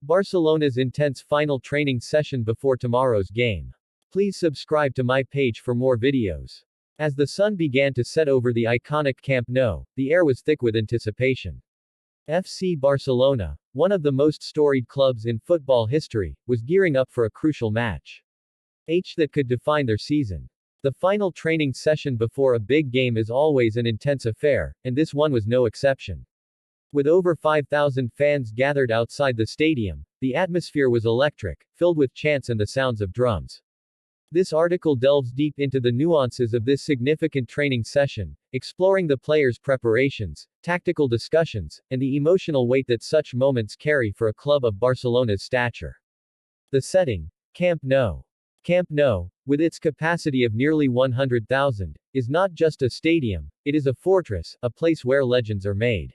Barcelona's intense final training session before tomorrow's game. Please subscribe to my page for more videos. As the sun began to set over the iconic Camp Nou, the air was thick with anticipation. FC Barcelona, one of the most storied clubs in football history, was gearing up for a crucial match that could define their season. The final training session before a big game is always an intense affair, and this one was no exception. With over 5,000 fans gathered outside the stadium, the atmosphere was electric, filled with chants and the sounds of drums. This article delves deep into the nuances of this significant training session, exploring the players' preparations, tactical discussions, and the emotional weight that such moments carry for a club of Barcelona's stature. The setting: Camp Nou. Camp Nou, with its capacity of nearly 100,000, is not just a stadium, it is a fortress, a place where legends are made.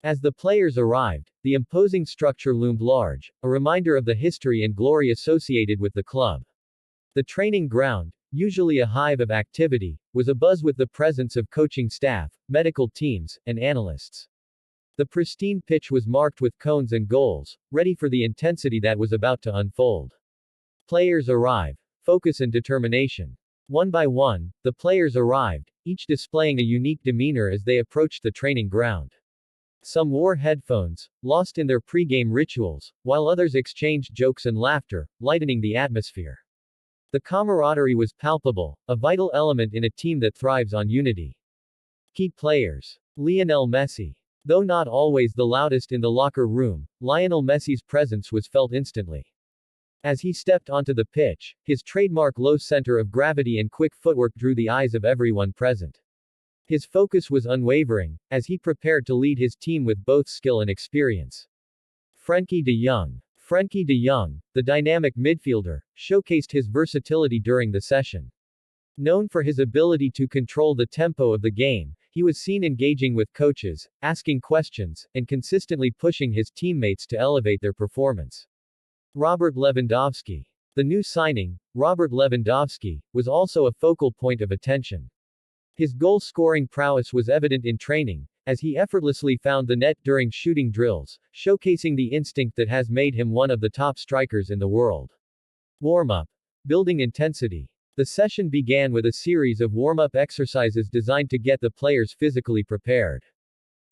As the players arrived, the imposing structure loomed large, a reminder of the history and glory associated with the club. The training ground, usually a hive of activity, was abuzz with the presence of coaching staff, medical teams, and analysts. The pristine pitch was marked with cones and goals, ready for the intensity that was about to unfold. Players arrive. Focus and determination. One by one, the players arrived, each displaying a unique demeanor as they approached the training ground. Some wore headphones, lost in their pre-game rituals, while others exchanged jokes and laughter, lightening the atmosphere. The camaraderie was palpable, a vital element in a team that thrives on unity. Key players. Lionel Messi. Though not always the loudest in the locker room, Lionel Messi's presence was felt instantly. As he stepped onto the pitch, his trademark low center of gravity and quick footwork drew the eyes of everyone present. His focus was unwavering, as he prepared to lead his team with both skill and experience. Frenkie de Jong. Frenkie de Jong, the dynamic midfielder, showcased his versatility during the session. Known for his ability to control the tempo of the game, he was seen engaging with coaches, asking questions, and consistently pushing his teammates to elevate their performance. Robert Lewandowski. The new signing, Robert Lewandowski, was also a focal point of attention. His goal-scoring prowess was evident in training, as he effortlessly found the net during shooting drills, showcasing the instinct that has made him one of the top strikers in the world. Warm-up. Building intensity. The session began with a series of warm-up exercises designed to get the players physically prepared.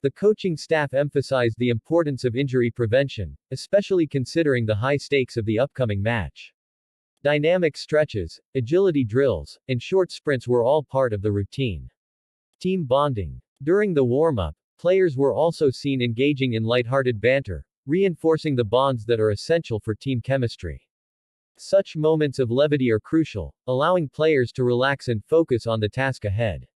The coaching staff emphasized the importance of injury prevention, especially considering the high stakes of the upcoming match. Dynamic stretches, agility drills, and short sprints were all part of the routine. Team bonding. During the warm-up, players were also seen engaging in lighthearted banter, reinforcing the bonds that are essential for team chemistry. Such moments of levity are crucial, allowing players to relax and focus on the task ahead.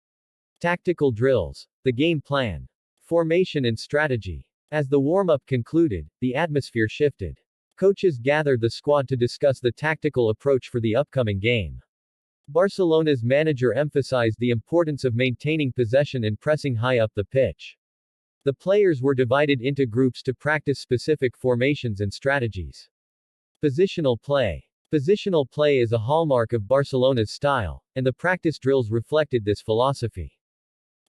Tactical drills. The game plan. Formation and strategy. As the warm-up concluded, the atmosphere shifted. Coaches gathered the squad to discuss the tactical approach for the upcoming game. Barcelona's manager emphasized the importance of maintaining possession and pressing high up the pitch. The players were divided into groups to practice specific formations and strategies. Positional play. Positional play is a hallmark of Barcelona's style, and the practice drills reflected this philosophy.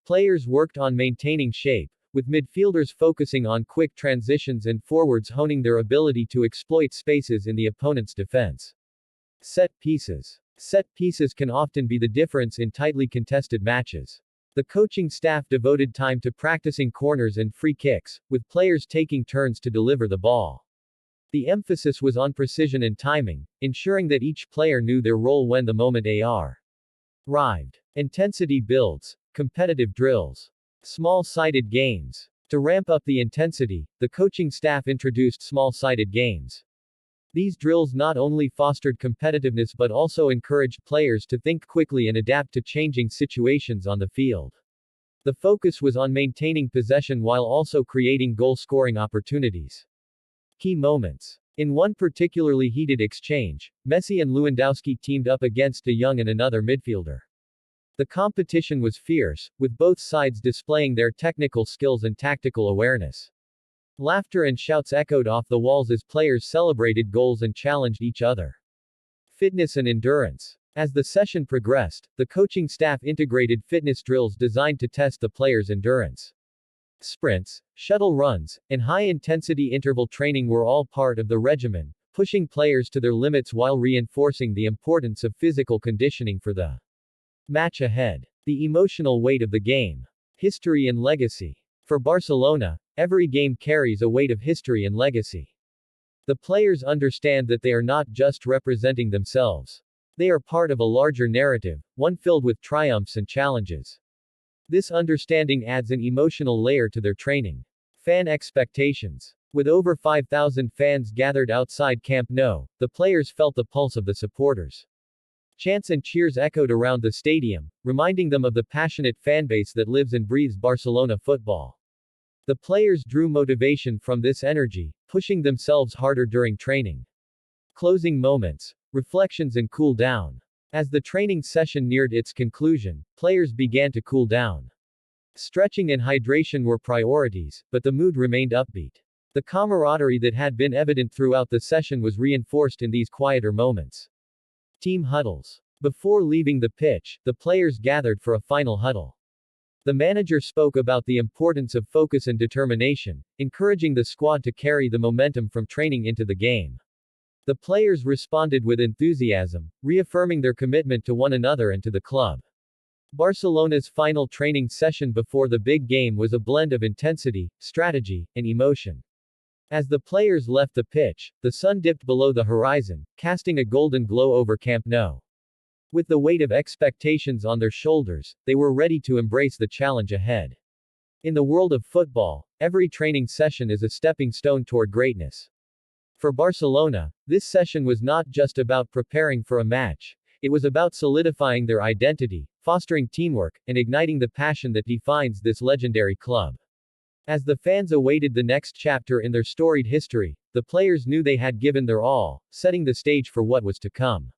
Players worked on maintaining shape, with midfielders focusing on quick transitions and forwards honing their ability to exploit spaces in the opponent's defense. Set pieces. Set pieces can often be the difference in tightly contested matches. The coaching staff devoted time to practicing corners and free kicks, with players taking turns to deliver the ball. The emphasis was on precision and timing, ensuring that each player knew their role when the moment arrived. Intensity builds. Competitive drills. Small-sided games. To ramp up the intensity, the coaching staff introduced small-sided games. These drills not only fostered competitiveness but also encouraged players to think quickly and adapt to changing situations on the field. The focus was on maintaining possession while also creating goal-scoring opportunities. Key moments. In one particularly heated exchange, Messi and Lewandowski teamed up against de Jong and another midfielder. The competition was fierce, with both sides displaying their technical skills and tactical awareness. Laughter and shouts echoed off the walls as players celebrated goals and challenged each other. Fitness and endurance. As the session progressed, the coaching staff integrated fitness drills designed to test the players' endurance. Sprints, shuttle runs, and high-intensity interval training were all part of the regimen, pushing players to their limits while reinforcing the importance of physical conditioning for the match ahead. The emotional weight of the game. History and legacy. For Barcelona, every game carries a weight of history and legacy. The players understand that they are not just representing themselves. They are part of a larger narrative, one filled with triumphs and challenges. This understanding adds an emotional layer to their training. Fan expectations. With over 5,000 fans gathered outside Camp Nou, the players felt the pulse of the supporters. Chants and cheers echoed around the stadium, reminding them of the passionate fanbase that lives and breathes Barcelona football. The players drew motivation from this energy, pushing themselves harder during training. Closing moments, reflections and cool down. As the training session neared its conclusion, players began to cool down. Stretching and hydration were priorities, but the mood remained upbeat. The camaraderie that had been evident throughout the session was reinforced in these quieter moments. Team huddles. Before leaving the pitch, the players gathered for a final huddle. The manager spoke about the importance of focus and determination, encouraging the squad to carry the momentum from training into the game. The players responded with enthusiasm, reaffirming their commitment to one another and to the club. Barcelona's final training session before the big game was a blend of intensity, strategy, and emotion. As the players left the pitch, the sun dipped below the horizon, casting a golden glow over Camp Nou. With the weight of expectations on their shoulders, they were ready to embrace the challenge ahead. In the world of football, every training session is a stepping stone toward greatness. For Barcelona, this session was not just about preparing for a match, it was about solidifying their identity, fostering teamwork, and igniting the passion that defines this legendary club. As the fans awaited the next chapter in their storied history, the players knew they had given their all, setting the stage for what was to come.